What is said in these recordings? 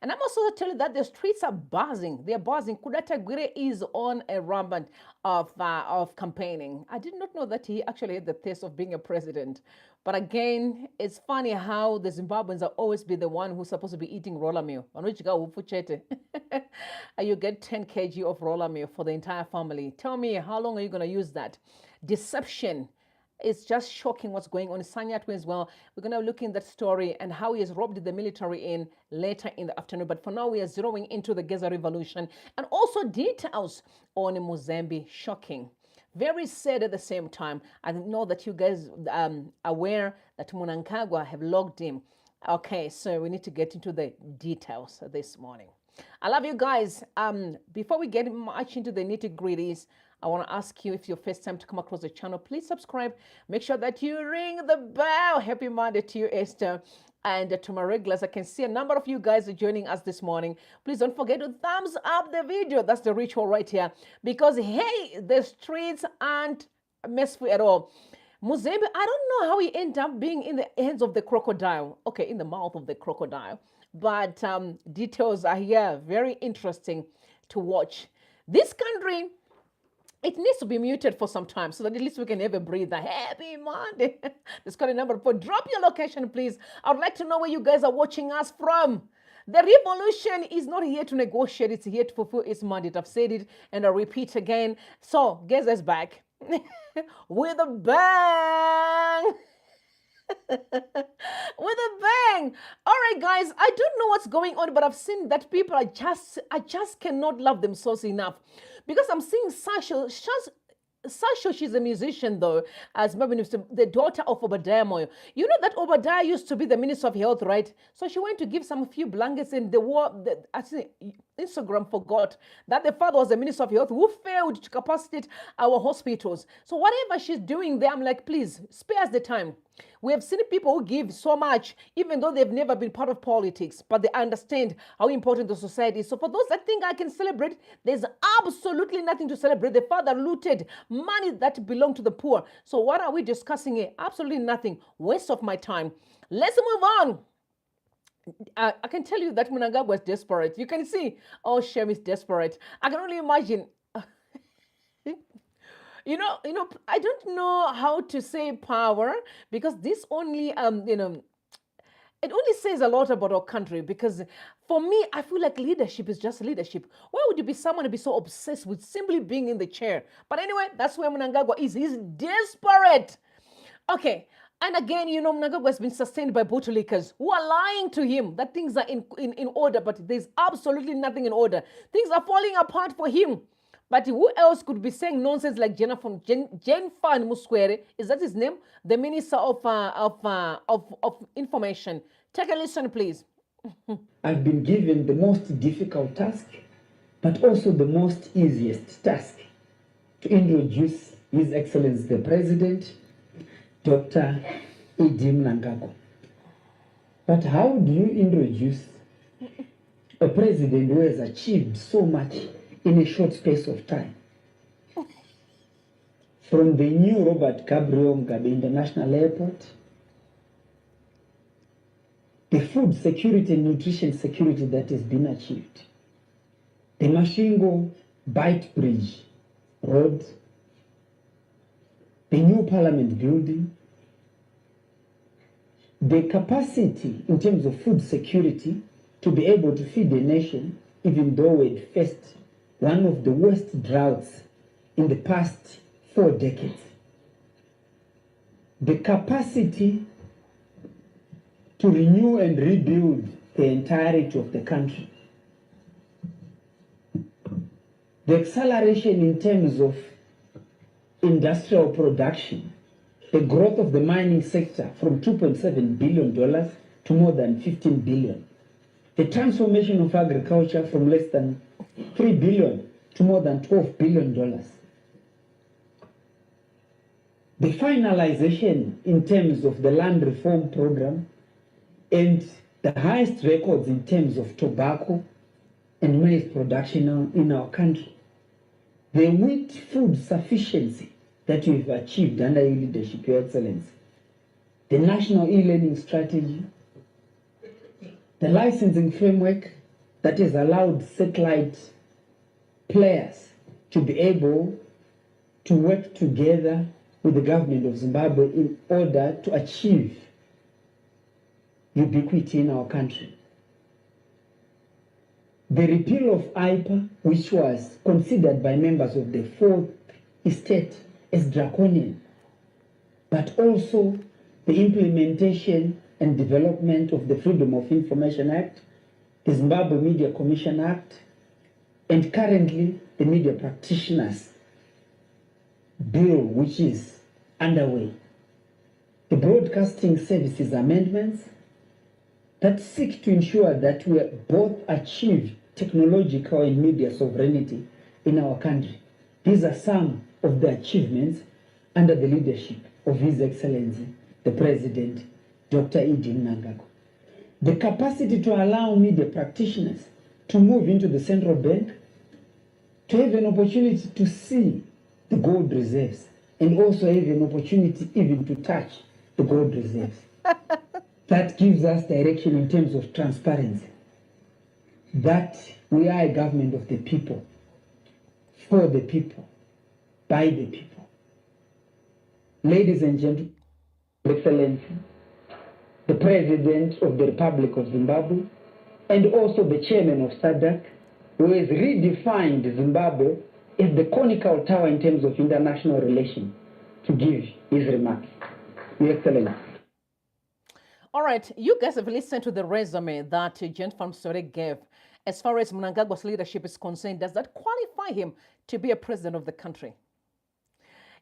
And I'm also telling you that the streets are buzzing. They're buzzing. Kudata Gwire is on a rampant of campaigning. I did not know that he actually had the taste of being a president. But again, it's funny how the Zimbabweans have always been the one who's supposed to be eating roller meal. You get 10 kg of roller meal for the entire family. Tell me, how long are you going to use that? Deception. It's just shocking what's going on in Sanyatwe as well. We're going to look in that story and how he has robbed the military in later in the afternoon. But for now, we are zeroing into the GEZA revolution and also details on Mzembi. Shocking. Very sad at the same time. I know that you guys aware that Mnangagwa have logged him. Okay, so we need to get into the details this morning. I love you guys. Before we get much into the nitty-gritties, I want to ask you, if your first time to come across the channel, please subscribe. Make sure that you ring the bell. Happy Monday to you, Esther. And to my regulars, I can see a number of you guys are joining us this morning. Please don't forget to thumbs up the video. That's the ritual right here. Because, hey, the streets aren't messful at all. Mzembi, I don't know how he ended up being in the hands of the crocodile. Okay, in the mouth of the crocodile. But details are here. Very interesting to watch. This country, it needs to be muted for some time so that at least we can have a breather. Happy Monday. Let's call a number. But drop your location, please. I would like to know where you guys are watching us from. The revolution is not here to negotiate. It's here to fulfill its mandate. I've said it and I repeat again. So, GEZA is back with a bang. With a bang. All right, guys, I don't know what's going on, but I've seen that people are I just cannot love themselves enough, because I'm seeing Sasha, she's a musician though, as maybe the daughter of Obadiah Moyo. You know that Obadiah used to be the Minister of Health, right? So she went to give some few blankets in the war. I think Instagram forgot that the father was the Minister of Health who failed to capacitate our hospitals. So whatever she's doing there, I'm like, please spare us the time. We have seen people who give so much, even though they've never been part of politics, but they understand how important the society is. So for those that think I can celebrate, there's absolutely nothing to celebrate. The father looted money that belonged to the poor. So what are we discussing here? Absolutely nothing. Waste of my time. Let's move on. I can tell you that Mnangagwa was desperate. You can see, oh, Shem is desperate. I can only imagine. You know, I don't know how to say power, because this only, it only says a lot about our country. Because for me, I feel like leadership is just leadership. Why would you be someone to be so obsessed with simply being in the chair? But anyway, that's where Mnangagwa is. He's desperate. Okay. And again, Mnangagwa has been sustained by bootlickers who are lying to him that things are in order, but there's absolutely nothing in order. Things are falling apart for him. But who else could be saying nonsense like Jenna from Jenfan Muskwere? Is that his name? The Minister of Information. Take a listen, please. I've been given the most difficult task, but also the most easiest task, to introduce His Excellency the President, Dr. Mnangagwa. But how do you introduce a president who has achieved so much in a short space of time? From the new Robert Gabriel Mugabe International Airport, the food security and nutrition security that has been achieved, the Mashingo Bight Bridge Road, the new Parliament building, the capacity in terms of food security to be able to feed the nation, even though we had faced one of the worst droughts in the past 4 decades. The capacity to renew and rebuild the entirety of the country. The acceleration in terms of industrial production, the growth of the mining sector from $2.7 billion to more than $15 billion. The transformation of agriculture from less than $3 billion to more than $12 billion. The finalization in terms of the land reform program and the highest records in terms of tobacco and maize production in our country. The wheat food sufficiency that you've achieved under your leadership, Your Excellency. The national e-learning strategy, the licensing framework, that has allowed satellite players to be able to work together with the government of Zimbabwe in order to achieve ubiquity in our country. The repeal of IPA, which was considered by members of the Fourth Estate as draconian, but also the implementation and development of the Freedom of Information Act, the Zimbabwe Media Commission Act, and currently the Media Practitioners Bill, which is underway. The Broadcasting Services Amendments that seek to ensure that we both achieve technological and media sovereignty in our country. These are some of the achievements under the leadership of His Excellency, the President, Dr. Mnangagwa. The capacity to allow media practitioners to move into the central bank, to have an opportunity to see the gold reserves, and also have an opportunity even to touch the gold reserves. That gives us direction in terms of transparency. That we are a government of the people, for the people, by the people. Ladies and gentlemen, Excellency, the President of the Republic of Zimbabwe, and also the Chairman of SADC, who has redefined Zimbabwe as the conical tower in terms of international relations, to give his remarks. Your Excellency. All right, you guys have listened to the resume that Gent van Sore gave. As far as Mnangagwa's leadership is concerned, does that qualify him to be a president of the country?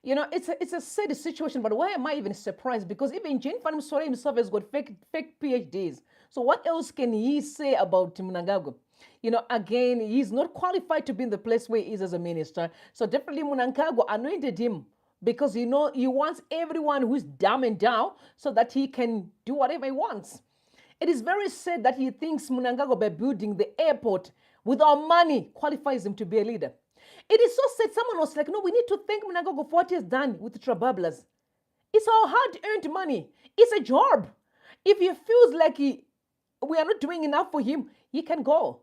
You know, it's a sad situation, but why am I even surprised? Because even Gent van Sore himself has got fake PhDs. So what else can he say about Mnangagwa? You know, again, he's not qualified to be in the place where he is as a minister. So definitely Mnangagwa anointed him because, you know, he wants everyone who's dumb and down so that he can do whatever he wants. It is very sad that he thinks Mnangagwa, by building the airport with our money, qualifies him to be a leader. It is so sad. Someone was like, no, we need to thank Mnangagwa for what he has done with the Trabablas. It's our hard-earned money. It's a job. If he feels like we are not doing enough for him, he can go.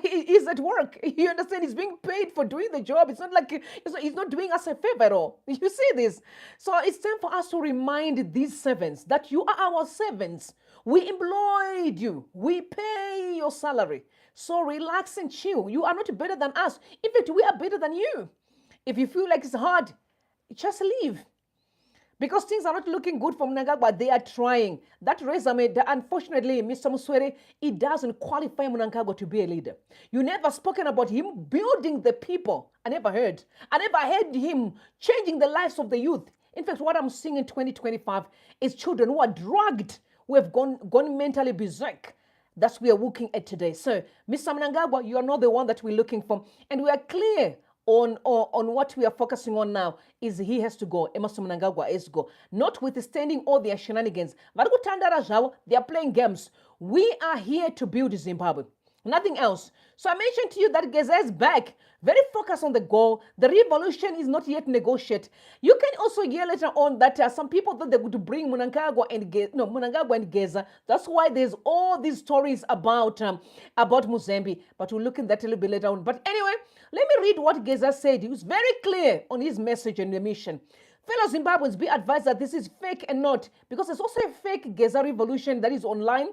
He's at work. You understand? He's being paid for doing the job. It's not like he's not doing us a favor at all. You see this? So it's time for us to remind these servants that you are our servants. We employed you. We pay your salary. So relax and chill. You are not better than us. In fact, we are better than you. If you feel like it's hard, just leave. Because things are not looking good for Mnangagwa, they are trying. That resume, unfortunately, Mr. Muswere, it doesn't qualify Mnangagwa to be a leader. You never spoken about him building the people. I never heard. I never heard him changing the lives of the youth. In fact, what I'm seeing in 2025 is children who are drugged, who have gone mentally berserk. That's what we are looking at today. So, Mr. Mnangagwa, you are not the one that we're looking for. And we are clear on what we are focusing on now is he has to go. Emerson Mnangagwa has to go. Notwithstanding all their shenanigans. They are playing games. We are here to build Zimbabwe. Nothing else. So I mentioned to you that GEZA is back. Very focused on the goal. The revolution is not yet negotiated. You can also hear later on that some people thought they would bring Mnangagwa and GEZA. That's why there's all these stories about Mzembi. But we'll look at that a little bit later on. But anyway, let me read what GEZA said. He was very clear on his message and the mission. Fellow Zimbabweans, be advised that this is fake and not, because there's also a fake GEZA revolution that is online,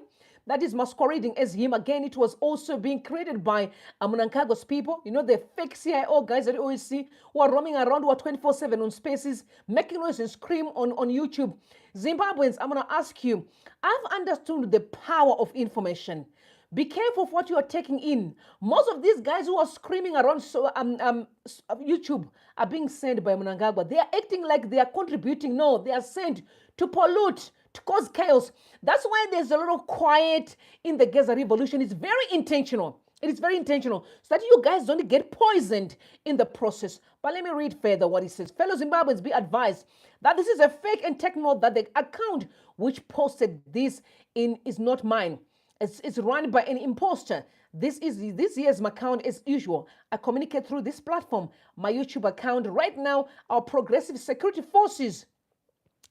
that is masquerading as him. Again, it was also being created by Mnangagwa's people. You know, the fake CIO guys that you always see who are roaming around, who are 24/7 on spaces, making noise and scream on YouTube. Zimbabweans, I'm going to ask you, I've understood the power of information. Be careful of what you are taking in. Most of these guys who are screaming around YouTube are being sent by Mnangagwa. They are acting like they are contributing. No, they are sent to pollute, to cause chaos. That's why there's a little quiet in the GEZA revolution. It's very intentional. It is very intentional so that you guys don't get poisoned in the process. But let me read further what it says. Fellow Zimbabweans, be advised that this is a fake and take note that the account which posted this in is not mine. It's run by an imposter. This year's account as usual. I communicate through this platform, my YouTube account. Right now, our progressive security forces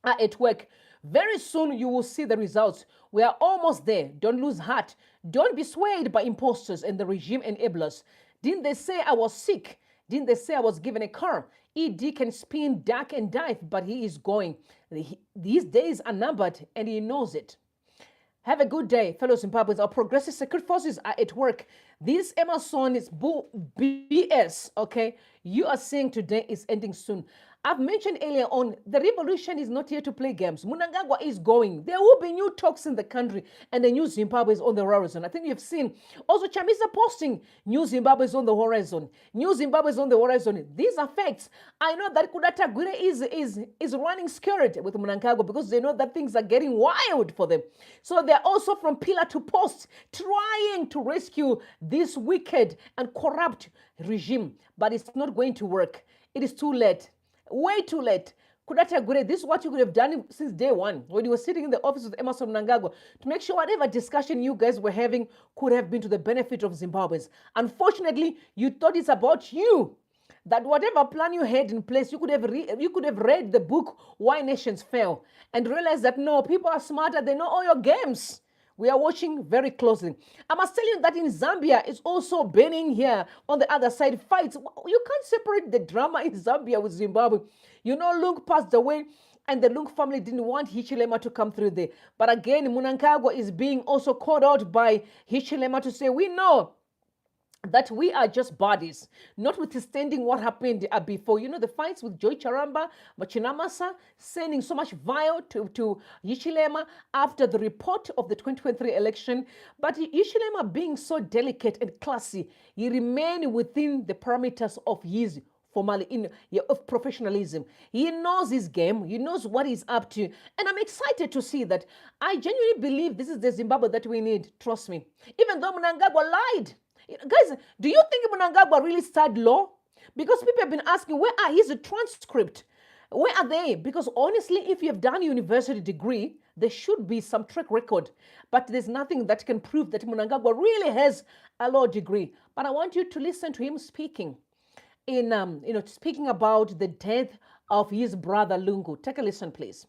are at work. Very soon you will see the results. We are almost there. Don't lose heart. Don't be swayed by imposters and the regime enablers. Didn't they say I was sick? Didn't they say I was given a car? ED can spin, dark and dive, but he is going. These days are numbered and he knows it. Have a good day, fellow Zimbabweans. Our progressive security forces are at work. This Emerson is BS, okay? You are saying today is ending soon. I've mentioned earlier on, the revolution is not here to play games. Mnangagwa is going. There will be new talks in the country, and the new Zimbabwe is on the horizon. I think you've seen. Also, Chamisa posting, new Zimbabwe is on the horizon. New Zimbabwe is on the horizon. These are facts. I know that Kudata Gure is running scared with Mnangagwa because they know that things are getting wild for them. So they're also from pillar to post, trying to rescue this wicked and corrupt regime. But it's not going to work. It is too late. Way too late. Kudata Gure, this is what you could have done since day one when you were sitting in the office with Emerson Mnangagwa to make sure whatever discussion you guys were having could have been to the benefit of Zimbabweans. Unfortunately, you thought it's about you. That whatever plan you had in place, you could have read the book Why Nations Fail and realized that no, people are smarter. They know all your games. We are watching very closely. I must tell you that in Zambia, it's also burning here on the other side. Fights. You can't separate the drama in Zambia with Zimbabwe. You know, Lung passed away, and the Lung family didn't want Hichilema to come through there. But again, Mnangagwa is being also called out by Hichilema to say, we know that we are just bodies, notwithstanding what happened before. You know, the fights with Joy Charamba, Machinamasa, sending so much vile to Hichilema after the report of the 2023 election. But Hichilema being so delicate and classy, he remained within the parameters of his of professionalism. He knows his game. He knows what he's up to. And I'm excited to see that. I genuinely believe this is the Zimbabwe that we need. Trust me. Even though Mnangagwa lied. Guys, do you think Mnangagwa really studied law? Because people have been asking, where are his transcript? Where are they? Because honestly, if you have done a university degree, there should be some track record. But there's nothing that can prove that Mnangagwa really has a law degree. But I want you to listen to him speaking speaking about the death of his brother Lungu. Take a listen, please.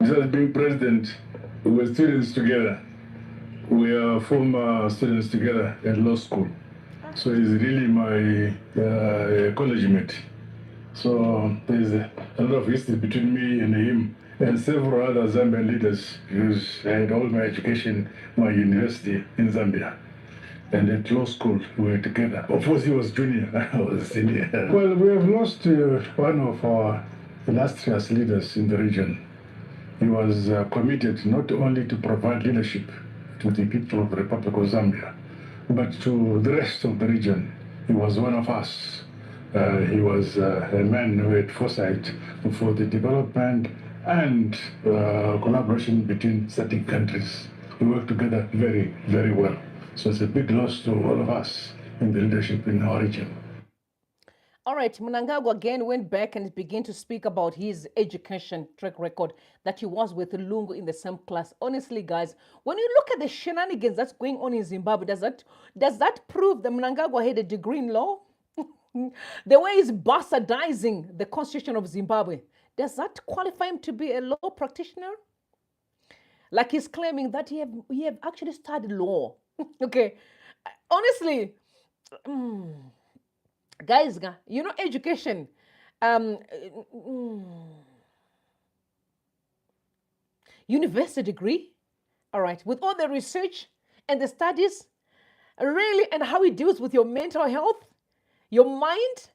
Just being president, we were students together. We are former students together at law school. So he's really my college mate. So there's a lot of history between me and him and several other Zambian leaders because I had all my education, my university in Zambia. And at law school, we were together. Of course, he was junior, I was senior. Well, we have lost one of our illustrious leaders in the region. He was committed not only to provide leadership to the people of the Republic of Zambia, but to the rest of the region. He was one of us. He was a man who had foresight for the development and collaboration between certain countries. We worked together very, very well. So it's a big loss to all of us in the leadership in our region. All right, Mnangagwa again went back and began to speak about his education track record, that he was with Lungu in the same class. Honestly, guys, when you look at the shenanigans that's going on in Zimbabwe, does that prove that Mnangagwa had a degree in law? The way he's bastardizing the constitution of Zimbabwe, does that qualify him to be a law practitioner? Like he's claiming that he have actually studied law. Okay, honestly, guys, you know, education, university degree, all right, with all the research and the studies, really, and how it deals with your mental health, your mind,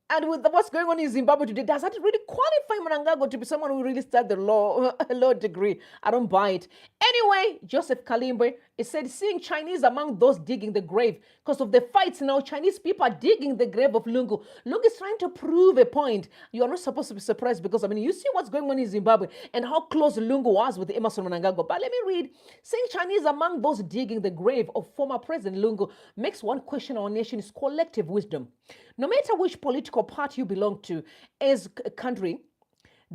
and with what's going on in Zimbabwe today, does that really qualify Mnangagwa to be someone who really studied the law degree? I don't buy it. Anyway, Joseph Kalimbe, he said, seeing Chinese among those digging the grave, because of the fights now, Chinese people are digging the grave of Lungu. Lungu is trying to prove a point. You are not supposed to be surprised because, I mean, you see what's going on in Zimbabwe and how close Lungu was with Emerson Mnangagwa. But let me read. Seeing Chinese among those digging the grave of former President Lungu makes one question our nation's collective wisdom. No matter which political party you belong to as a country,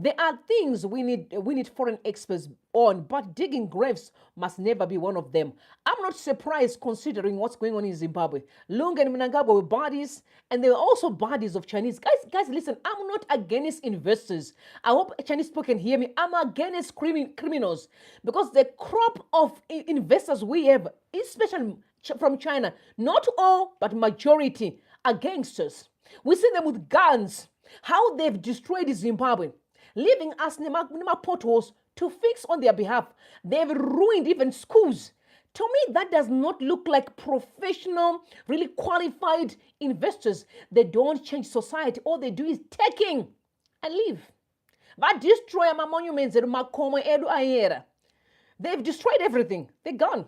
There are things we need foreign experts on, but digging graves must never be one of them. I'm not surprised considering what's going on in Zimbabwe. Lunga and Mnangagwa were bodies, and they were also bodies of Chinese. Guys, listen, I'm not against investors. I hope Chinese people can hear me. I'm against criminals because the crop of investors we have, especially from China, not all, but majority, are gangsters. We see them with guns, how they've destroyed Zimbabwe, leaving us Nema potholes to fix on their behalf. They've ruined even schools. To me, that does not look like professional, really qualified investors. They don't change society. All they do is taking and leave. But destroy my monuments and my Makomo Edu Ayera. They've destroyed everything. They're gone.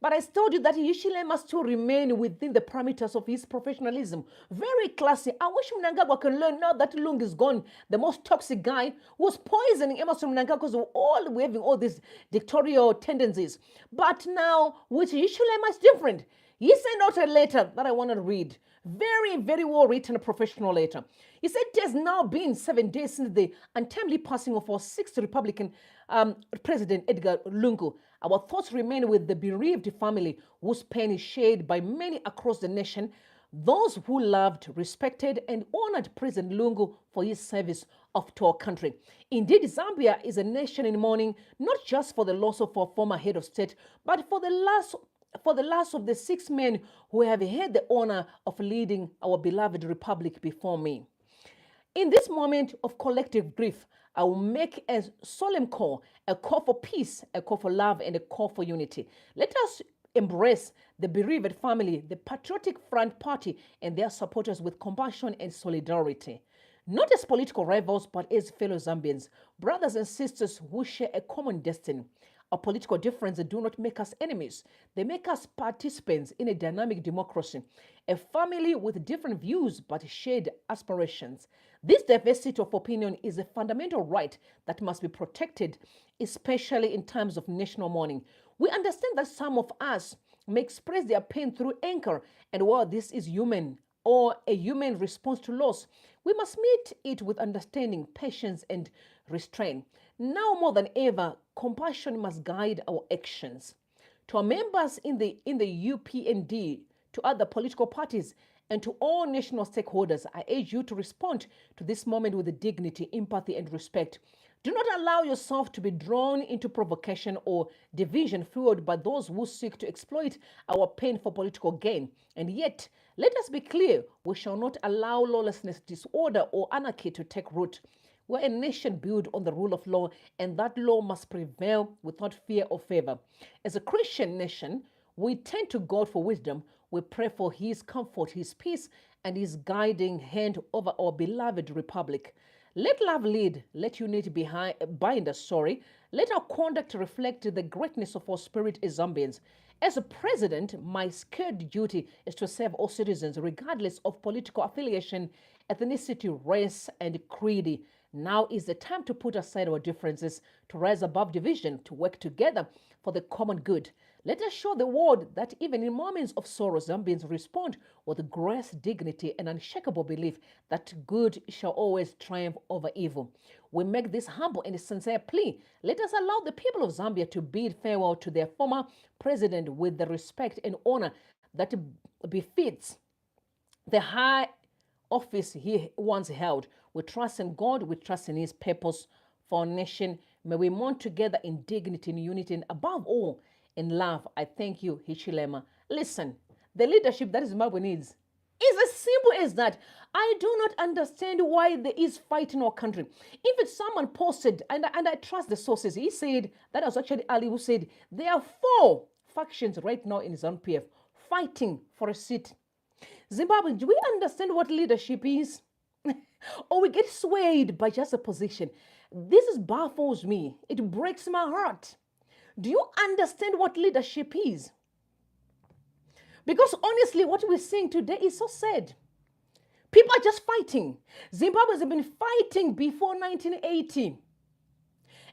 But I told you that Hichilema must still remain within the parameters of his professionalism. Very classy. I wish Mnangagwa can learn now that Lung is gone. The most toxic guy was poisoning Emerson Mnangagwa because we're having all these dictatorial tendencies. But now, with Hichilema, it's different. He sent out a letter that I want to read. Very, very well written, professional letter. He said it has now been 7 days since the untimely passing of our 6th Republican President Edgar Lungu. Our thoughts remain with the bereaved family whose pain is shared by many across the nation, those who loved, respected, and honored President Lungu for his service to our country. Indeed, Zambia is a nation in mourning, not just for the loss of our former head of state, but for the last of the 6 men who have had the honor of leading our beloved republic before me. In this moment of collective grief, I will make a solemn call, a call for peace, a call for love, and a call for unity. Let us embrace the bereaved family, the Patriotic Front Party, and their supporters with compassion and solidarity. Not as political rivals, but as fellow Zambians, brothers and sisters who share a common destiny. Our political differences do not make us enemies. They make us participants in a dynamic democracy, a family with different views but shared aspirations. This diversity of opinion is a fundamental right that must be protected, especially in times of national mourning. We understand that some of us may express their pain through anger, and while this is human or a human response to loss, we must meet it with understanding, patience, and restraint. Now more than ever, compassion must guide our actions. To our members in the UPND, to other political parties, and to all national stakeholders, I urge you to respond to this moment with dignity, empathy, and respect. Do not allow yourself to be drawn into provocation or division fueled by those who seek to exploit our pain for political gain. And yet, let us be clear, we shall not allow lawlessness, disorder, or anarchy to take root. We're a nation built on the rule of law, and that law must prevail without fear or favor. As a Christian nation, we turn to God for wisdom. We pray for His comfort, His peace, and His guiding hand over our beloved republic. Let love lead. Let unity bind us. Let our conduct reflect the greatness of our spirit as Zambians. As a president, my scared duty is to serve all citizens, regardless of political affiliation, ethnicity, race, and creed. Now is the time to put aside our differences, to rise above division, to work together for the common good. Let us show the world that even in moments of sorrow, Zambians respond with grace, dignity, and unshakable belief that good shall always triumph over evil. We make this humble and sincere plea. Let us allow the people of Zambia to bid farewell to their former president with the respect and honor that befits the high office he once held. We trust in God, we trust in His purpose for our nation. May we mourn together in dignity and unity, and above all, in love. I thank you, Hichilema. Listen, the leadership that Zimbabwe needs is as simple as that. I do not understand why there is fight in our country. If it's someone posted, and I trust the sources, he said, that was actually Ali who said, there are 4 factions right now in ZANU-PF fighting for a seat. Zimbabwe, do we understand what leadership is? Or we get swayed by just a position? This baffles me. It breaks my heart. Do you understand what leadership is? Because honestly, what we're seeing today is so sad. People are just fighting. Zimbabweans have been fighting before 1980.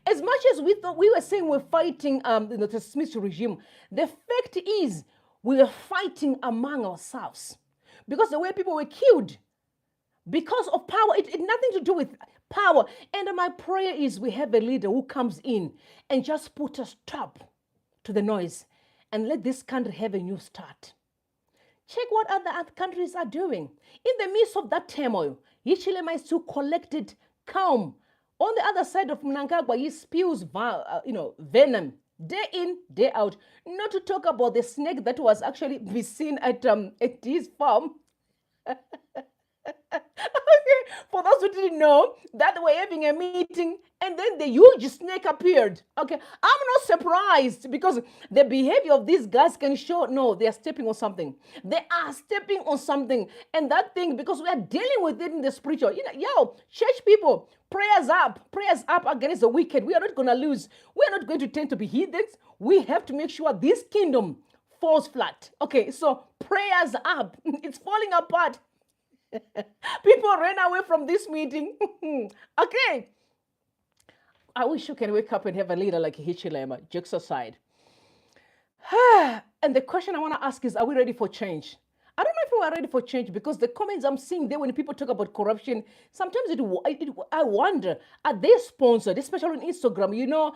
As much as we thought we were saying we're fighting the Smith regime, the fact is we were fighting among ourselves. Because the way people were killed, because of power, it had nothing to do with power. And my prayer is we have a leader who comes in and just put a stop to the noise and let this country have a new start. Check what other countries are doing. In the midst of that turmoil, Hichilema is still collected, calm. On the other side of Mnangagwa, he spews venom day in, day out. Not to talk about the snake that was actually be seen at his farm. Okay, for those who didn't know, that they were having a meeting and then the huge snake appeared. Okay, I'm not surprised because the behavior of these guys can show, no, they are stepping on something. They are stepping on something. And that thing, because we are dealing with it in the spiritual. Church people, prayers up against the wicked. We are not going to lose. We are not going to tend to be heathens. We have to make sure this kingdom falls flat. Okay, so prayers up. It's falling apart. People ran away from this meeting. Okay. I wish you can wake up and have a leader like Hichilema, jokes aside. And the question I want to ask is, are we ready for change? I don't know if we are ready for change because the comments I'm seeing there when people talk about corruption, sometimes I wonder, are they sponsored, especially on Instagram? You know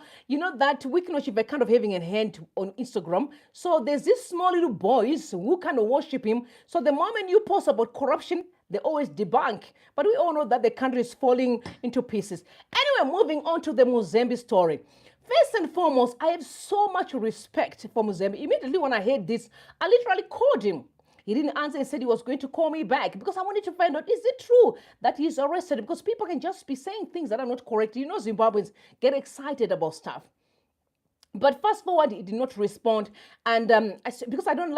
that we can worship kind of having a hand on Instagram. So there's these small little boys who kind of worship him. So the moment you post about corruption, they always debunk. But we all know that the country is falling into pieces. Anyway, moving on to the Mzembi story. First and foremost, I have so much respect for Mzembi. Immediately when I heard this, I literally called him. He didn't answer and said he was going to call me back because I wanted to find out, is it true that he's arrested? Because people can just be saying things that are not correct. You know, Zimbabweans get excited about stuff. But fast forward, he did not respond. And because I don't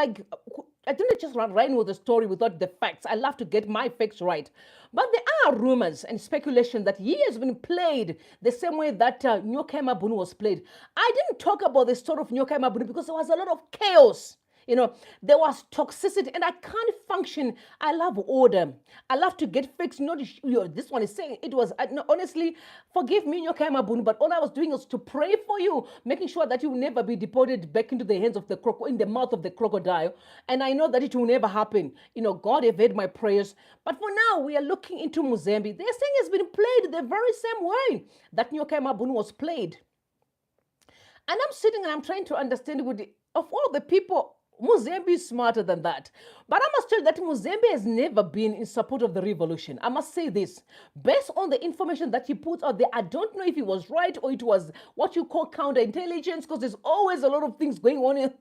just run with the story without the facts. I love to get my facts right. But there are rumors and speculation that he has been played the same way that Nyoka Mabunu was played. I didn't talk about the story of Nyoka Mabunu because there was a lot of chaos. There was toxicity and I can't function. I love order. I love to get fixed. Not this one is saying it was, no, honestly, forgive me, Nyoka Mabunu, but all I was doing was to pray for you, making sure that you will never be deported back into the hands of the crocodile, in the mouth of the crocodile. And I know that it will never happen. God have heard my prayers. But for now, we are looking into Mzembi. They're saying it's been played the very same way that Nyoka Mabunu was played. And I'm sitting and I'm trying to understand of all the people, Mzembi is smarter than that. But I must tell you that Mzembi has never been in support of the revolution. I must say this. Based on the information that he put out there, I don't know if he was right or it was what you call counterintelligence, because there's always a lot of things going on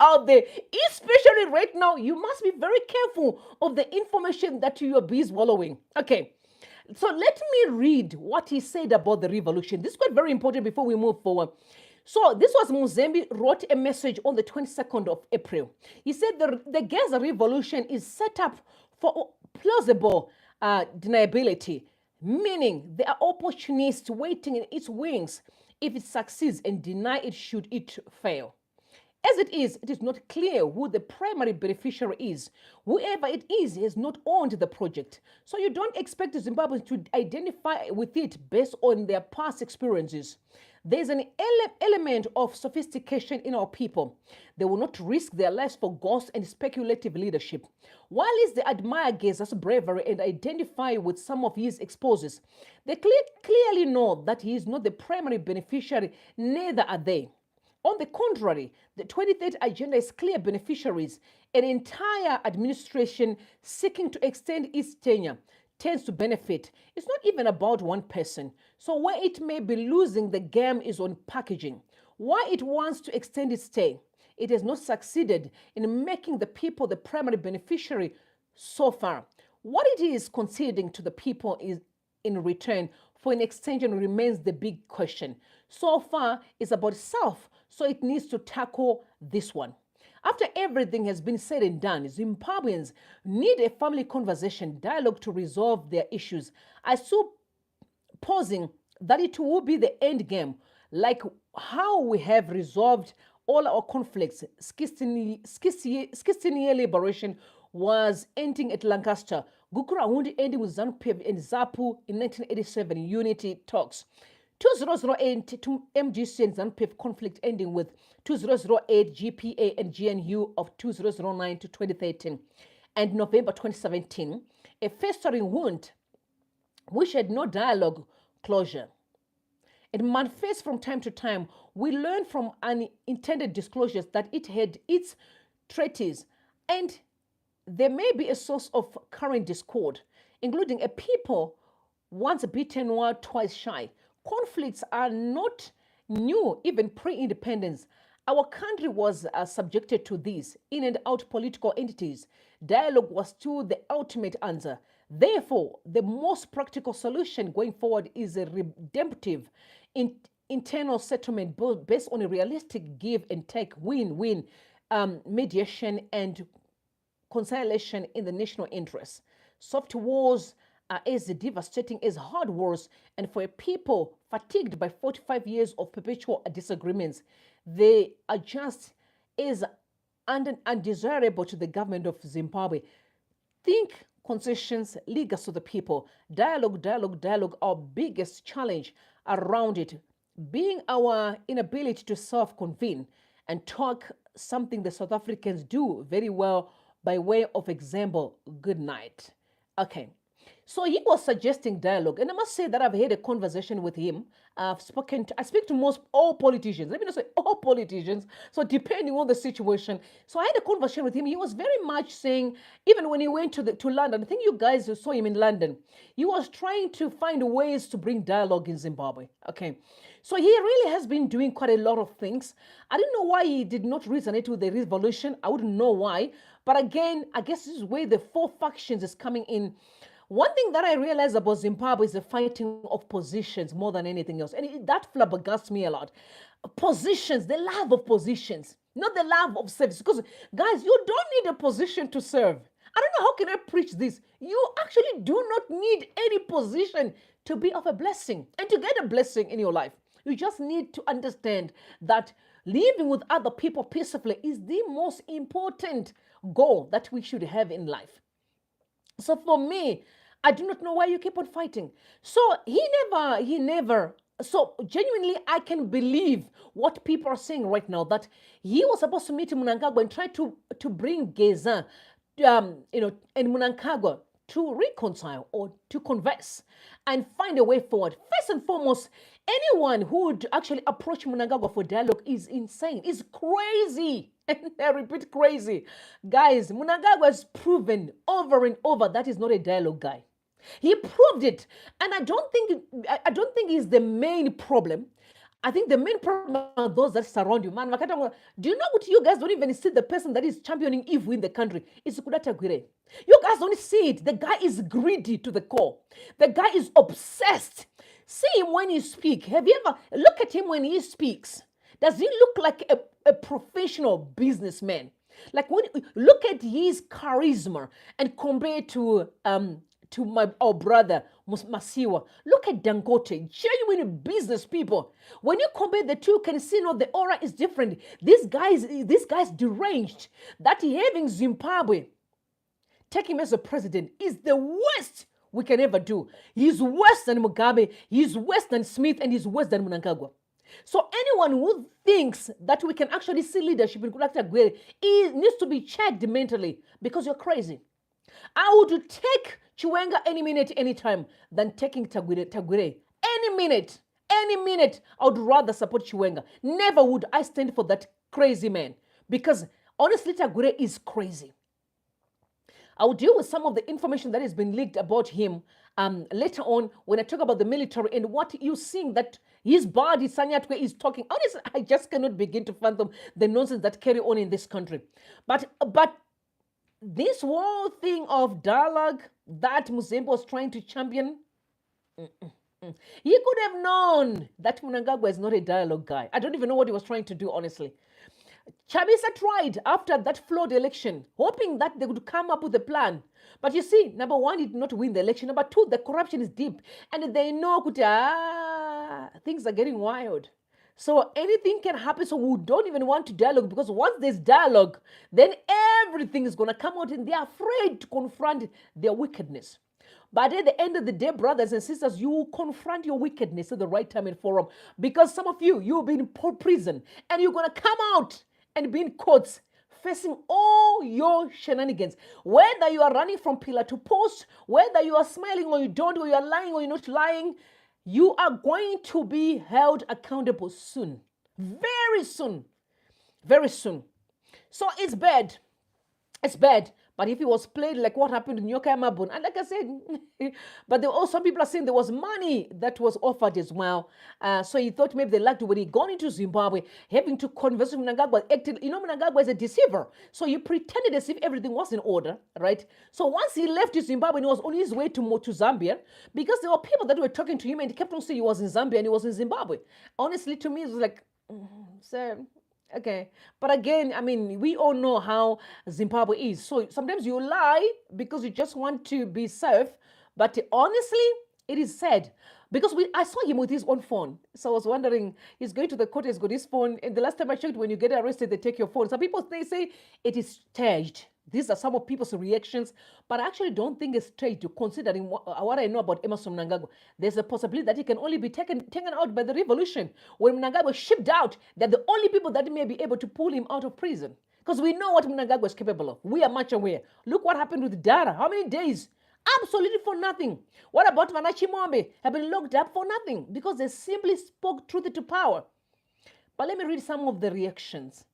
out there. Especially right now, you must be very careful of the information that you are busy swallowing. Okay. So let me read what he said about the revolution. This is quite very important before we move forward. So this was Mzembi wrote a message on the 22nd of April. He said the GEZA revolution is set up for plausible deniability, meaning there are opportunists waiting in its wings if it succeeds and deny it should it fail. As it is not clear who the primary beneficiary is. Whoever it is has not owned the project. So you don't expect the Zimbabweans to identify with it based on their past experiences. There's an element of sophistication in our people. They will not risk their lives for ghost and speculative leadership. While they admire GEZA's bravery and identify with some of his exposes, they clearly know that he is not the primary beneficiary, neither are they. On the contrary, the 23rd agenda is clear beneficiaries. An entire administration seeking to extend its tenure tends to benefit. It's not even about one person. So where it may be losing the game is on packaging. Why it wants to extend its stay. It has not succeeded in making the people the primary beneficiary so far. What it is conceding to the people is in return for an extension remains the big question. So far, it's about self, so it needs to tackle this one. After everything has been said and done, Zimbabweans need a family conversation, dialogue to resolve their issues. I still posing that it will be the end game, like how we have resolved all our conflicts. 16-year liberation was ending at Lancaster. Gukura ending with ZANU-PF and ZAPU in 1987 unity talks. 2008 to MGC and ZANU-PF conflict ending with 2008 GPA and GNU of 2009 to 2013. And November 2017, a festering wound which had no dialogue closure. It manifests from time to time. We learn from unintended disclosures that it had its treaties, and there may be a source of current discord, including a people once beaten or twice shy. Conflicts are not new, even pre-independence. Our country was subjected to these in and out political entities. Dialogue was still the ultimate answer. Therefore, the most practical solution going forward is a redemptive internal settlement based on a realistic give and take, win-win mediation and conciliation in the national interest. Soft wars are as devastating as hard wars, and for a people fatigued by 45 years of perpetual disagreements, they are just as undesirable to the government of Zimbabwe. Think concessions, legal to the people. Dialogue, dialogue, dialogue, our biggest challenge around it being our inability to self-convene and talk, something the South Africans do very well by way of example. Good night. Okay. So he was suggesting dialogue, and I must say that I've had a conversation with him. I speak to most all politicians. Let me not say all politicians. So depending on the situation. So I had a conversation with him. He was very much saying, even when he went to London, I think you guys saw him in London. He was trying to find ways to bring dialogue in Zimbabwe. Okay. So he really has been doing quite a lot of things. I didn't know why he did not resonate with the revolution. I wouldn't know why. But again, I guess this is where the four factions is coming in. One thing that I realized about Zimbabwe is the fighting of positions more than anything else. And that flabbergasts me a lot. Positions, the love of positions, not the love of service. Because, guys, you don't need a position to serve. I don't know how can I preach this. You actually do not need any position to be of a blessing and to get a blessing in your life. You just need to understand that living with other people peacefully is the most important goal that we should have in life. So for me, I do not know why you keep on fighting. So he never. So genuinely, I can believe what people are saying right now, that he was supposed to meet Mnangagwa and try to bring GEZA, and Mnangagwa to reconcile or to converse and find a way forward. First and foremost, anyone who would actually approach Mnangagwa for dialogue is insane, is crazy. And I repeat, crazy. Guys, Mnangagwa has proven over and over that he's not a dialogue guy. He proved it. And I don't think he's the main problem. I think the main problem are those that surround you. Man, do you know what? You guys don't even see the person that is championing evil in the country. It's Kudata Gwire. You guys don't see it. The guy is greedy to the core. The guy is obsessed. See him when he speaks. Have you ever look at him when he speaks? Does he look like a professional businessman? Like when look at his charisma and compare to our brother Masiwa. Look at Dangote, genuine business people. When you compare the two, you can see no, the aura is different. This guy's deranged. That having Zimbabwe take him as a president is the worst we can ever do. He's worse than Mugabe, he's worse than Smith, and he's worse than Mnangagwa. So anyone who thinks that we can actually see leadership in Kudata Gwire needs to be checked mentally, because you're crazy. I would take Chiwenga any minute, any time than taking Tagwire. Any minute, I would rather support Chiwenga. Never would I stand for that crazy man, because honestly, Tagwire is crazy. I will deal with some of the information that has been leaked about him later on when I talk about the military and what you're seeing that his body, Sanyatwe, is talking. Honestly, I just cannot begin to fathom the nonsense that carry on in this country. But this whole thing of dialogue that Mzembi was trying to champion, he could have known that Mnangagwa is not a dialogue guy. I don't even know what he was trying to do, honestly. Chabisa tried after that flawed election, hoping that they would come up with a plan. But you see, number one, he did not win the election. Number two, the corruption is deep. And they know things are getting wild. So anything can happen. So we don't even want to dialogue, because once there's dialogue, then everything is going to come out and they're afraid to confront their wickedness. But at the end of the day, brothers and sisters, you confront your wickedness at the right time and forum. Because some of you've been in prison and you're going to come out and be in courts facing all your shenanigans. Whether you are running from pillar to post, whether you are smiling or you don't, or you are lying or you're not lying, you are going to be held accountable soon. Very soon. Very soon. So it's bad. It's bad. But if it was played like what happened in Nyoka Mabun, and like I said, but there were also some people are saying there was money that was offered as well. So he thought maybe they liked it when he gone into Zimbabwe, having to converse with Mnangagwa. Acted, Mnangagwa is a deceiver. So he pretended as if everything was in order, right? So once he left Zimbabwe and he was on his way to Zambia, because there were people that were talking to him and he kept on saying he was in Zambia and he was in Zimbabwe. Honestly, to me, it was like, sir. Okay, but again, I mean, we all know how Zimbabwe is. So sometimes you lie because you just want to be safe. But honestly, it is sad because I saw him with his own phone. So I was wondering, he's going to the court, he's got his phone. And the last time I checked, when you get arrested, they take your phone. Some people, they say it is staged. These are some of people's reactions, but I actually don't think it's staged, considering what I know about Emmerson Mnangagwa. There's a possibility that he can only be taken out by the revolution. When Mnangagwa was shipped out, they're the only people that may be able to pull him out of prison. Because we know what Mnangagwa is capable of. We are much aware. Look what happened with Dara. How many days? Absolutely for nothing. What about Manachi Mombe? Have been locked up for nothing because they simply spoke truth to power. But let me read some of the reactions.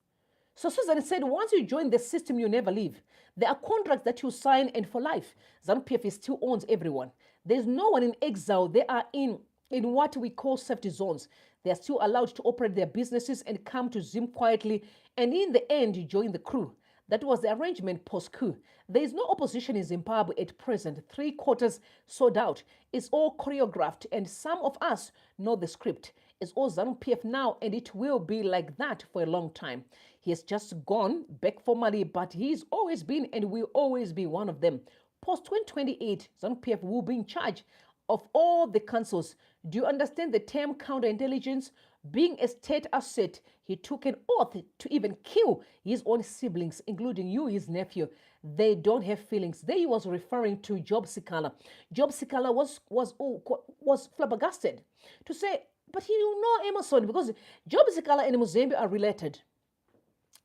So Susan said, once you join the system, you never leave. There are contracts that you sign and for life. ZANU-PF still owns everyone. There's no one in exile. They are in what we call safety zones. They are still allowed to operate their businesses and come to Zim quietly. And in the end, you join the crew. That was the arrangement post-coup. There is no opposition in Zimbabwe at present. 3/4 sold out. It's all choreographed, and some of us know the script. It's all ZANU-PF now, and it will be like that for a long time. He has just gone back formally, but he's always been and will always be one of them. Post-2028, ZANU-PF will be in charge of all the councils. Do you understand the term counterintelligence? Being a state asset, he took an oath to even kill his own siblings, including you, his nephew. They don't have feelings. There he was referring to Job Sikala. Job Sikala was flabbergasted to say, but you know Emerson, because Job Sikala and Mzembi are related.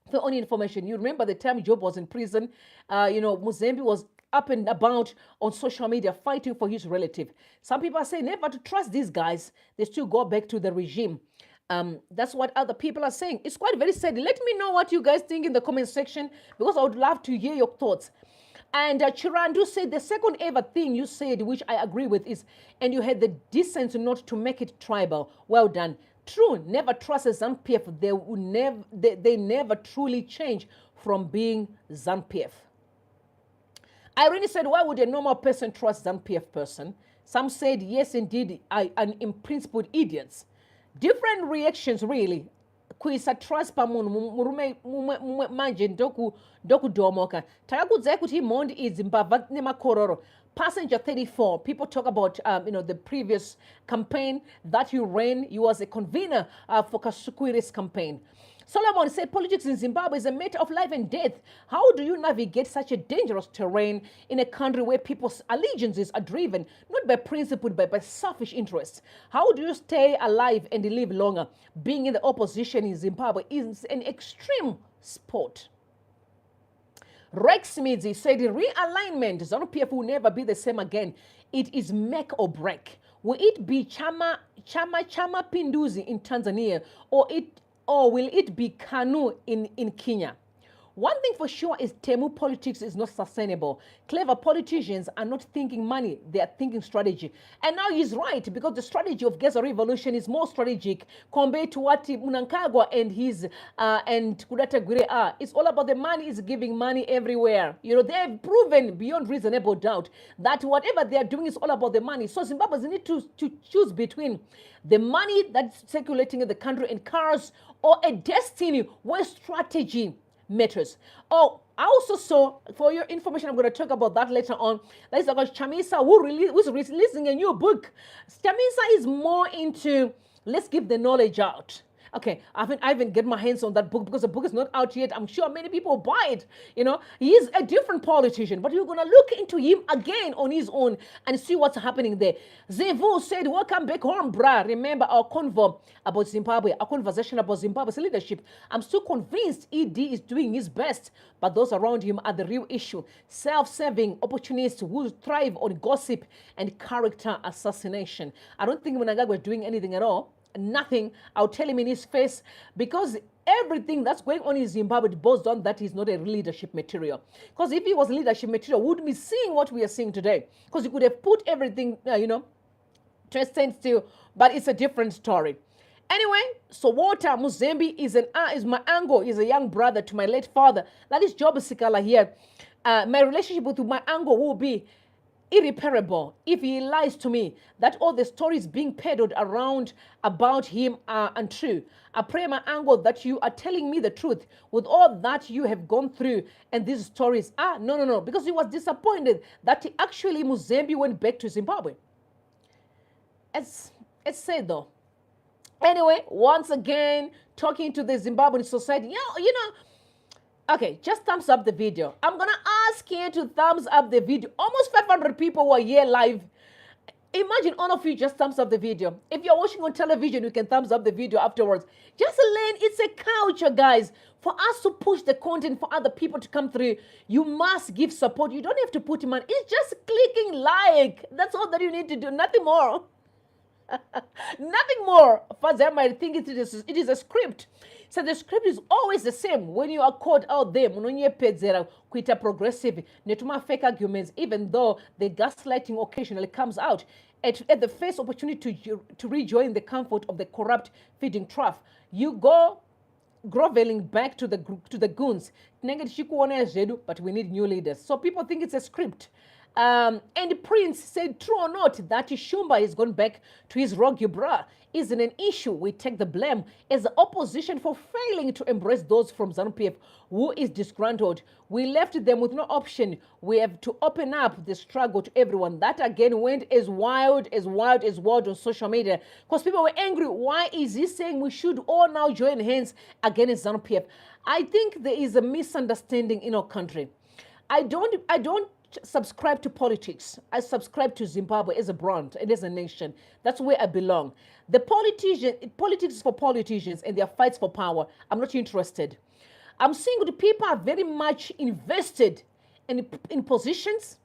For only information, you remember the time Job was in prison, Mzembi was up and about on social media fighting for his relative. Some people are saying never to trust these guys. They still go back to the regime. That's what other people are saying. It's quite very sad. Let me know what you guys think in the comment section, because I would love to hear your thoughts. And Chirandu said the second ever thing you said, which I agree with, is, and you had the decency not to make it tribal. Well done. True, never trust a ZANU-PF. They never truly change from being ZANU-PF. Irene said, why would a normal person trust ZANU-PF person? Some said, yes, indeed, an in-principle idiots. Different reactions, really. Kuisa trust pamun murume manje doku domoka. Tagakudze kuti mondi is mbava nema kororo. Passenger 34. People talk about the previous campaign that you ran. You was a convener for Kasukwiri's campaign. Solomon said politics in Zimbabwe is a matter of life and death. How do you navigate such a dangerous terrain in a country where people's allegiances are driven not by principle but by selfish interests? How do you stay alive and live longer? Being in the opposition in Zimbabwe is an extreme sport. Rex Midzi said realignment, ZANU-PF will never be the same again. It is make or break. Will it be Chama Pinduzi in Tanzania, or will it be KANU in Kenya? One thing for sure is Temu politics is not sustainable. Clever politicians are not thinking money, they are thinking strategy. And now he's right, because the strategy of GEZA revolution is more strategic compared to what Mnangagwa and his and Kudata Gwire are. It's all about the money, is giving money everywhere. They've proven beyond reasonable doubt that whatever they are doing is all about the money. So Zimbabweans need to choose between the money that's circulating in the country in cars, or a destiny where strategy matters. Oh, I also saw, for your information, I'm going to talk about that later on. That is about Chamisa, who's releasing a new book. Chamisa is more into, let's give the knowledge out. Okay, I haven't get my hands on that book because the book is not out yet. I'm sure many people buy it. He's a different politician, but you're gonna look into him again on his own and see what's happening there. Zevu said, "Welcome back home, brah. Remember our convo about Zimbabwe, our conversation about Zimbabwe's leadership. I'm still convinced ED is doing his best, but those around him are the real issue. Self-serving opportunists who thrive on gossip and character assassination." I don't think Mnangagwa is doing anything at all. Nothing. I'll tell him in his face, because everything that's going on in Zimbabwe boils down that he's not a leadership material. Because if he was leadership material, we wouldn't be seeing what we are seeing today. Because he could have put everything, to a standstill, but it's a different story. Anyway, so Walter Mzembi is my uncle. He's a young brother to my late father. That is Job Sikala here. My relationship with my uncle will be irreparable if he lies to me, that all the stories being peddled around about him are untrue. I pray, my uncle, that you are telling me the truth with all that you have gone through and these stories. No, because he was disappointed that actually Mzembi went back to Zimbabwe. It's sad though. Anyway, once again, talking to the Zimbabwean society, okay, just thumbs up the video. I'm going to ask you to thumbs up the video. Almost 500 people were here live. Imagine all of you just thumbs up the video. If you're watching on television, you can thumbs up the video afterwards. Just learn, it's a culture, guys. For us to push the content for other people to come through, you must give support. You don't have to put him on. It's just clicking like. That's all that you need to do. Nothing more. Nothing more. For them, I think it is a script. So the script is always the same. When you are called out there, quite progressive, netuma fake arguments, even though the gaslighting occasionally comes out at the first opportunity to rejoin the comfort of the corrupt feeding trough, you go groveling back to the goons. But we need new leaders. So people think it's a script. And Prince said, true or not, that Shumba has gone back to his rogue bra isn't an issue. We take the blame as the opposition for failing to embrace those from ZANU-PF who is disgruntled. We left them with no option. We have to open up the struggle to everyone. That again went as wild on social media because people were angry. Why is he saying we should all now join hands against ZANU-PF? I think there is a misunderstanding in our country. I don't subscribe to politics. I subscribe to Zimbabwe as a brand and as a nation. That's where I belong. The politics is for politicians and their fights for power. I'm not interested. I'm seeing the people are very much invested in positions,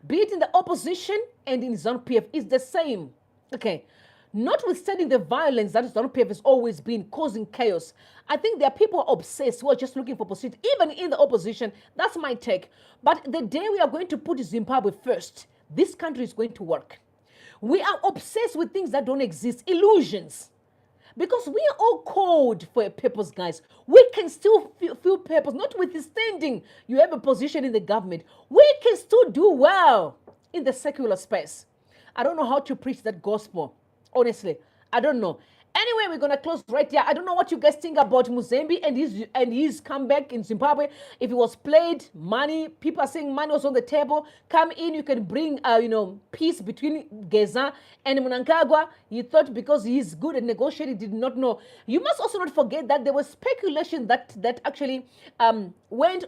be it in the opposition and in ZANU-PF. It's the same. Okay. Notwithstanding the violence that ZANU-PF has always been causing chaos, I think there are people obsessed who are just looking for position, even in the opposition. That's my take. But the day we are going to put Zimbabwe first, this country is going to work. We are obsessed with things that don't exist, illusions. Because we are all called for a purpose, guys. We can still feel purpose, notwithstanding you have a position in the government. We can still do well in the secular space. I don't know how to preach that gospel. Honestly, I don't know. Anyway, we're going to close right here. I don't know what you guys think about Mzembi and his comeback in Zimbabwe. If it was played, money, people are saying money was on the table. Come in, you can bring, peace between GEZA and Mnangagwa. He thought because he's good at negotiating, did not know. You must also not forget that there was speculation that actually went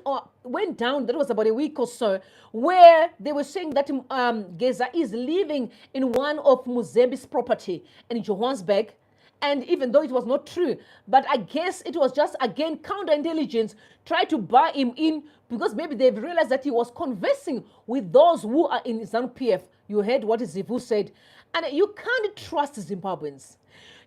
down. That was about a week or so, where they were saying that GEZA is living in one of Mzembi's property in Johannesburg. And even though it was not true, but I guess it was just, again, counterintelligence try to buy him in because maybe they've realized that he was conversing with those who are in ZANU-PF. You heard what Zivu said. And you can't trust Zimbabweans.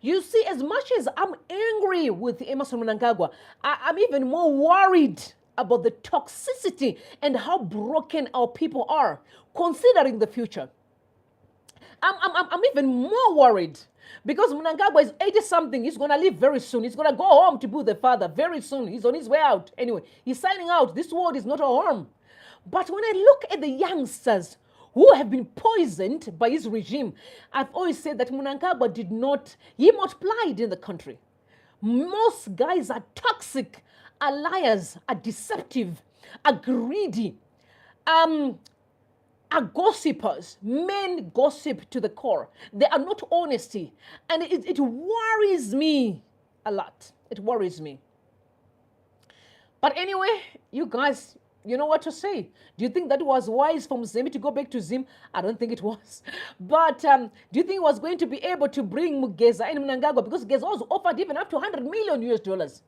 You see, as much as I'm angry with Emmerson Mnangagwa, I'm even more worried about the toxicity and how broken our people are, considering the future. I'm even more worried. Because Mnangagwa is 80-something. He's going to leave very soon. He's going to go home to be the father very soon. He's on his way out. Anyway, he's signing out. This world is not a home. But when I look at the youngsters who have been poisoned by his regime, I've always said that Mnangagwa he multiplied in the country. Most guys are toxic, are liars, are deceptive, are greedy, are gossipers. Men gossip to the core. They are not honesty. And it worries me a lot. It worries me. But anyway, you guys, you know what to say. Do you think that was wise for Mzembi to go back to Zim? I don't think it was. But do you think he was going to be able to bring GEZA and Mnangagwa? Because GEZA was offered even up to 100 million US dollars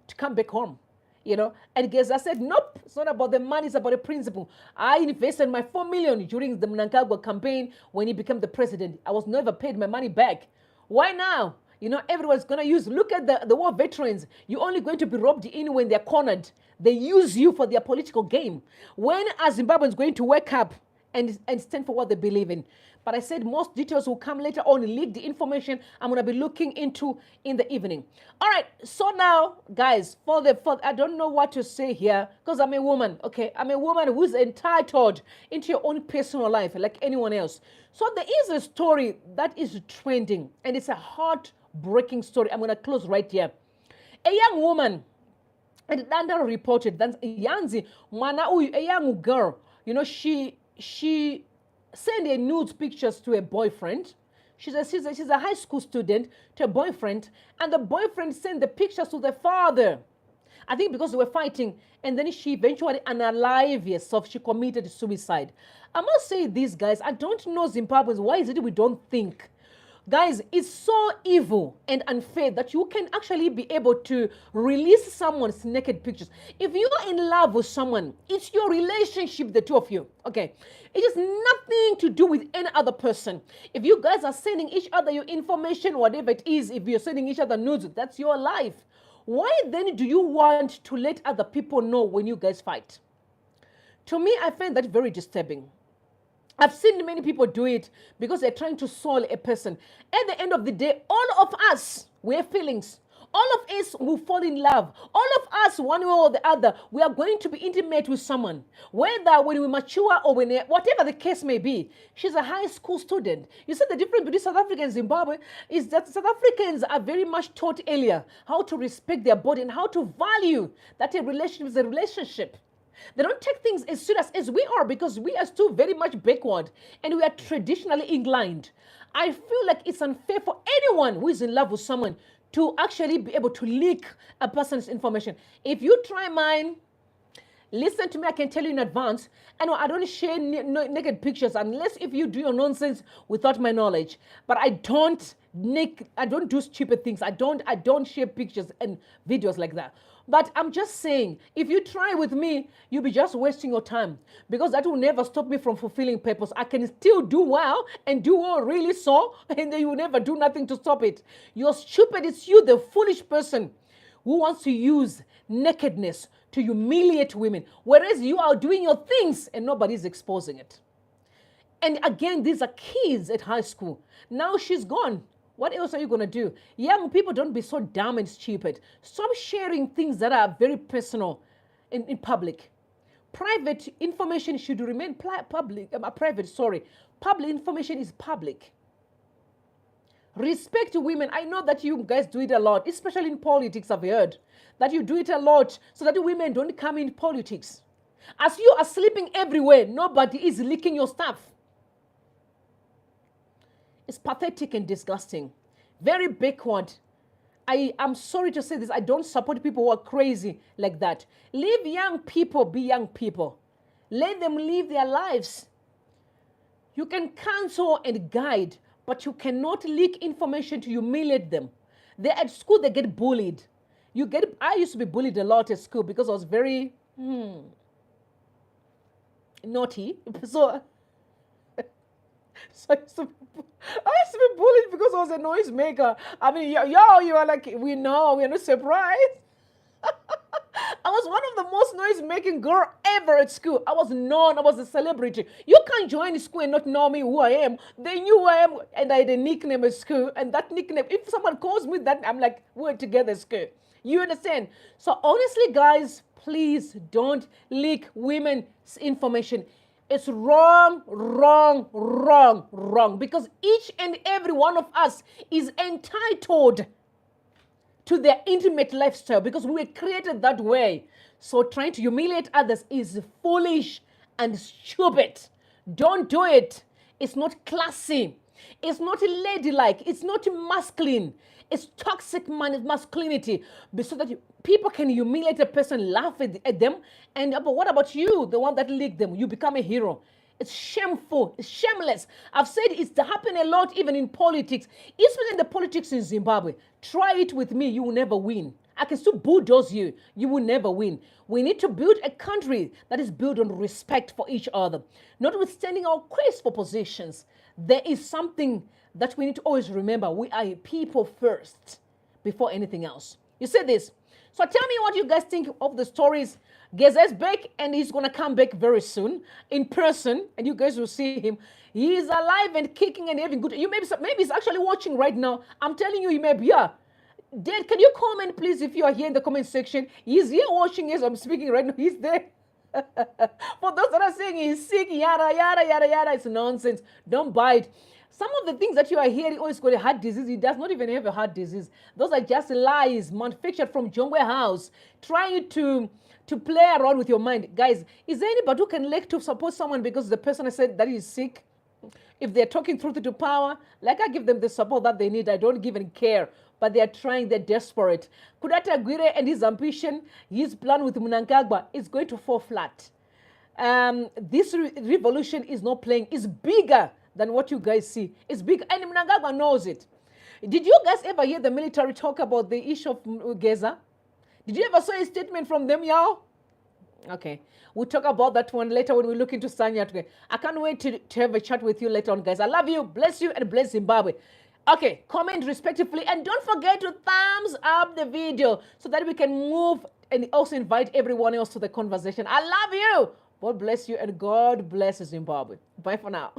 to come back home. You know, and GEZA said, nope, it's not about the money, it's about the principle. I invested my 4 million during the Mnangagwa campaign when he became the president. I was never paid my money back. Why now? You know, everyone's going to use, look at the war veterans. You're only going to be robbed in when they're cornered. They use you for their political game. When are Zimbabweans going to wake up and stand for what they believe in? But I said most details will come later on. Leaked information I'm going to be looking into in the evening. All right. So now, guys, I don't know what to say here because I'm a woman. Okay. I'm a woman who's entitled into your own personal life like anyone else. So there is a story that is trending and it's a heartbreaking story. I'm going to close right here. A young woman, and Danda reported that Yanzi, a young girl, you know, she send a nude pictures to a boyfriend. She's a high school student to a boyfriend, and the boyfriend sent the pictures to the father. I think because they were fighting, and then she eventually unalived herself. She committed suicide. I must say, these guys, I don't know Zimbabweans. Why is it we don't think? Guys, it's so evil and unfair that you can actually be able to release someone's naked pictures. If you're in love with someone, it's your relationship, the two of you. Okay. It has nothing to do with any other person. If you guys are sending each other your information, whatever it is, if you're sending each other nudes, that's your life. Why then do you want to let other people know when you guys fight? To me, I find that very disturbing. I've seen many people do it because they're trying to solve a person. At the end of the day, all of us, we have feelings. All of us will fall in love. All of us, one way or the other, we are going to be intimate with someone. Whether when we mature or whatever the case may be. She's a high school student. You see the difference between South Africa and Zimbabwe is that South Africans are very much taught earlier how to respect their body and how to value that a relationship is a relationship. They don't take things as serious as we are because we are still very much backward and we are traditionally inclined. I feel like it's unfair for anyone who is in love with someone to actually be able to leak a person's information. If you try mine, listen to me, I can tell you in advance. I don't share naked pictures unless if you do your nonsense without my knowledge. But I don't do stupid things. I don't share pictures and videos like that. But I'm just saying, if you try with me, you'll be just wasting your time because that will never stop me from fulfilling purpose. I can still do well and do well really so, and then you will never do nothing to stop it. You're stupid. It's you, the foolish person who wants to use nakedness to humiliate women, whereas you are doing your things and nobody's exposing it. And again, these are kids at high school. Now she's gone. What else are you going to do? Young people, don't be so dumb and stupid. Stop sharing things that are very personal in public. Private information should remain private. Public information is public. Respect women. I know that you guys do it a lot, especially in politics, I've heard. That you do it a lot so that women don't come in politics. As you are sleeping everywhere, nobody is leaking your stuff. It's pathetic and disgusting. Very backward. I'm sorry to say this. I don't support people who are crazy like that. Leave young people be young people. Let them live their lives. You can counsel and guide, but you cannot leak information to humiliate them. They're at school, they get bullied. I used to be bullied a lot at school because I was very naughty. So I used to be bullied because I was a noisemaker. I mean, you are like, we know, we're not surprised. I was one of the most noise-making girl ever at school. I was known, I was a celebrity. You can't join school and not know me, who I am. They knew who I am, and I had a nickname at school. And that nickname, if someone calls me that, I'm like, we're together at school. You understand? So honestly, guys, please don't leak women's information. It's wrong, wrong, wrong, wrong. Because each and every one of us is entitled to their intimate lifestyle because we were created that way. So trying to humiliate others is foolish and stupid. Don't do it. It's not classy. It's not ladylike. It's not masculine. It's toxic masculinity, so that people can humiliate a person, laugh at them, and but what about you, the one that leaked them? You become a hero. It's shameful. It's shameless. I've said it's happening a lot, even in politics, especially in the politics in Zimbabwe. Try it with me. You will never win. I can still bulldoze you. You will never win. We need to build a country that is built on respect for each other, notwithstanding our quest for positions. There is something that we need to always remember. We are people first before anything else. You said this. So tell me what you guys think of the stories. GEZA is back, and he's going to come back very soon in person, and you guys will see him. He is alive and kicking and having good. You maybe he's actually watching right now. I'm telling you, he may be. Yeah. Dad, can you comment, please, if you are here in the comment section? He's here watching as I'm speaking right now. He's there. For those that are saying he's sick, yada, yada, yada, yada, it's nonsense. Don't buy it. Some of the things that you are hearing, oh, he's got a heart disease. He does not even have a heart disease. Those are just lies manufactured from Jongwe House, trying to play around with your mind. Guys, is there anybody who can elect to support someone because the person has said that he's sick? If they're talking truth to power, like I give them the support that they need, I don't give and care. But they are trying, they're desperate. Kudata Aguirre and his ambition, his plan with Mnangagwa is going to fall flat. This revolution is not playing. It's bigger than what you guys see. It's big, and Mnangagwa knows it. Did you guys ever hear the military talk about the issue of GEZA? Did you ever see a statement from them, y'all? Okay, we'll talk about that one later when we look into Sanya today. I can't wait to have a chat with you later on, guys. I love you, bless you, and bless Zimbabwe. Okay, comment respectively, and don't forget to thumbs up the video so that we can move and also invite everyone else to the conversation. I love you. God bless you, and God bless Zimbabwe. Bye for now.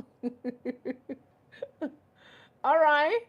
All right.